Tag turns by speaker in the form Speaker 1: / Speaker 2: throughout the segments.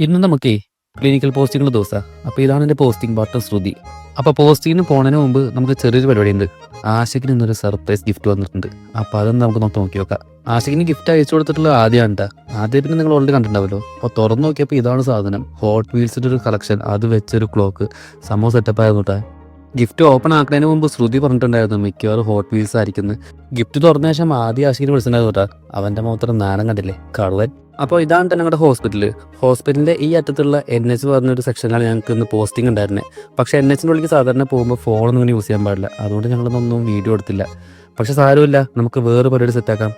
Speaker 1: ഇന്ന് നമുക്കേ ക്ലിനിക്കൽ പോസ്റ്റിംഗുള്ള ദിവസമാണ്. അപ്പോൾ ഇതാണ് എൻ്റെ പോസ്റ്റിംഗ് പാർട്ട്ണർ ശ്രുതി. അപ്പോൾ പോസ്റ്റിങ്ങിന് പോണതിന് മുമ്പ് നമുക്ക് ചെറിയൊരു പരിപാടിയുണ്ട്. ആഷിക്കിന് ഇന്നൊരു സർപ്രൈസ് ഗിഫ്റ്റ് വന്നിട്ടുണ്ട്. അപ്പോൾ അതൊന്ന് നമുക്ക് നോക്കി നോക്കാം. ആഷിക്കിന് ഗിഫ്റ്റ് അയച്ചു കൊടുത്തിട്ടുള്ള ആദ്യമാണ് കേട്ടോ. ആദ്യം പിന്നെ നിങ്ങൾ ഓൾറെഡി കണ്ടിട്ടുണ്ടാവല്ലോ. അപ്പോൾ തുറന്നു നോക്കിയപ്പോൾ ഇതാണ് സാധനം. ഹോട്ട് വീൽസിൻ്റെ ഒരു കളക്ഷൻ, അത് വെച്ചൊരു ക്ലോക്ക്, സംഭവം സെറ്റപ്പ് ആയിരുന്നു കേട്ടോ. ഗിഫ്റ്റ് ഓപ്പൺ ആക്കുന്നതിന് മുമ്പ് ശ്രുതി പറഞ്ഞിട്ടുണ്ടായിരുന്നു മിക്കവാറും ഹോട്ട് വീൽസ് ആയിരിക്കുന്നു. ഗിഫ്റ്റ് തുറന്ന ശേഷം ആദ്യം ആഷിക്കിന് വിളിച്ചിട്ടുണ്ടായിരുന്നു കേട്ടോ. അവൻ്റെ മാത്രം നാണം കണ്ടില്ലേ, കറുവൻ. അപ്പോൾ ഇതാണ് തന്നെ ഞങ്ങളുടെ ഹോസ്പിറ്റലിൻ്റെ ഈ അറ്റത്തുള്ള NH പറഞ്ഞൊരു സെക്ഷനിലാണ് ഞങ്ങൾക്ക് ഇന്ന് പോസ്റ്റിംഗ് ഉണ്ടായിരുന്നത്. പക്ഷേ NHൻ്റെ ഉള്ളിൽ സാധാരണ പോകുമ്പോൾ ഫോണൊന്നും ഇങ്ങനെ യൂസ് ചെയ്യാൻ പാടില്ല. അതുകൊണ്ട് ഞങ്ങളൊന്നും വീഡിയോ എടുത്തില്ല. പക്ഷെ സാരമില്ല, നമുക്ക് വേറെ പരിപാടി സെറ്റാക്കാം.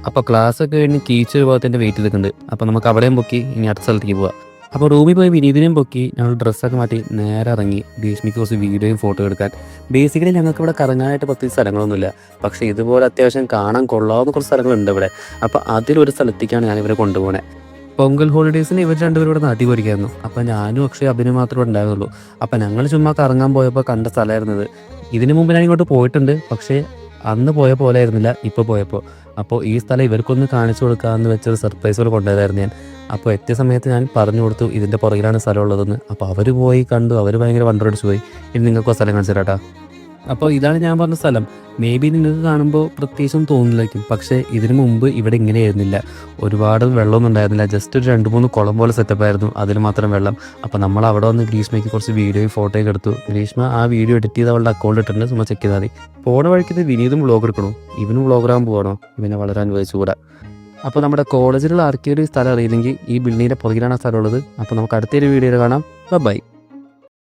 Speaker 1: അപ്പോൾ ക്ലാസ് ഒക്കെ കഴിഞ്ഞ് കീച്ചൊരു ഭാഗത്തിൻ്റെ വെയിറ്റ് ചെയ്തിട്ടുണ്ട്. അപ്പോൾ നമുക്ക് അവിടെയും പൊക്കി ഇനി അടുത്ത സ്ഥലത്തേക്ക് പോവാം. അപ്പോൾ റൂമിൽ പോയി വിനീതിനെയും പൊക്കി ഞങ്ങൾ ഡ്രസ്സൊക്കെ മാറ്റി നേരെ ഇറങ്ങി ഭീഷ്മിക്ക് കുറച്ച് വീഡിയോയും ഫോട്ടോ എടുക്കാൻ. ബേസിക്കലി ഞങ്ങൾക്ക് ഇവിടെ കറങ്ങാനായിട്ട് പ്രത്യേകിച്ച് സ്ഥലങ്ങളൊന്നുമില്ല. പക്ഷേ ഇതുപോലെ അത്യാവശ്യം കാണാൻ കൊള്ളാവുന്ന കുറച്ച് സ്ഥലങ്ങളുണ്ട് ഇവിടെ. അപ്പോൾ അതിലൊരു സ്ഥലത്തേക്കാണ് ഞാൻ ഇവരെ കൊണ്ടുപോകണേ. പൊങ്കൽ ഹോളിഡേയ്സിന് ഇവർ രണ്ടുപേരും ഇവിടെ നാട്ടിൽ പോയിരിക്കായിരുന്നു. അപ്പോൾ ഞാനും അക്ഷയ് അഭിനയം മാത്രമേ ഉണ്ടായിരുന്നുള്ളൂ. അപ്പോൾ ഞങ്ങൾ ചുമ്മാ കറങ്ങാൻ പോയപ്പോൾ കണ്ട സ്ഥലമായിരുന്നത്. ഇതിനു മുമ്പ് ഞാൻ ഇങ്ങോട്ട് പോയിട്ടുണ്ട്, പക്ഷേ അന്ന് പോയ പോലെ ആയിരുന്നില്ല ഇപ്പോൾ പോയപ്പോൾ. അപ്പോൾ ഈ സ്ഥലം ഇവർക്കൊന്ന് കാണിച്ചു കൊടുക്കാമെന്ന് വെച്ചൊരു സർപ്രൈസ് പോലെ കൊണ്ടുപോയതായിരുന്നു ഞാൻ. അപ്പോൾ എത്തിയ സമയത്ത് ഞാൻ പറഞ്ഞു കൊടുത്തു ഇതിൻ്റെ പുറകിലാണ് സ്ഥലം ഉള്ളതെന്ന്. അപ്പോൾ അവർ പോയി കണ്ടു, അവർ ഭയങ്കര വണ്ടറടിച്ച് പോയി. ഇനി നിങ്ങൾക്ക് ആ സ്ഥലം കാണിച്ചു തരാട്ടാ. അപ്പോൾ ഇതാണ് ഞാൻ പറഞ്ഞ സ്ഥലം. മേ ബി നിങ്ങൾക്ക് കാണുമ്പോൾ പ്രത്യേകിച്ചും തോന്നില്ലായിരിക്കും, പക്ഷേ ഇതിനു മുമ്പ് ഇവിടെ ഇങ്ങനെ ആയിരുന്നില്ല. ഒരുപാട് വെള്ളമൊന്നും ഉണ്ടായിരുന്നില്ല. ജസ്റ്റ് ഒരു 2-3 കുളം പോലെ സെറ്റപ്പ് ആയിരുന്നു, അതിൽ മാത്രം വെള്ളം. അപ്പോൾ നമ്മൾ അവിടെ വന്ന് ഗ്രീഷ്മയ്ക്ക് കുറച്ച് വീഡിയോയും ഫോട്ടോയൊക്കെ എടുത്തു. ഗ്രീഷ്മ ആ വീഡിയോ എഡിറ്റ് ചെയ്ത് അവളുടെ അക്കൗണ്ട് ഇട്ടിട്ടുണ്ട്, ചുമ്മാ ചെക്ക് ചെയ്താൽ മതി. പോണ വഴിക്ക് വിനീതും വ്ളോഗ് എടുക്കണോ, ഇവനും വ്ളോഗറാകാൻ പോകണോ, ഇവനെ വളരെ അനുഭവിച്ചുകൂടാ. അപ്പോൾ നമ്മുടെ കോളേജിലുള്ള ആർക്കൊരു സ്ഥലം അറിയില്ലെങ്കിൽ ഈ ബിൽഡിങ്ങിൻ്റെ പുറകിലാണ് ആ സ്ഥലമുള്ളത്. അപ്പോൾ നമുക്ക് അടുത്തൊരു വീഡിയോയിൽ കാണാം. ബൈ.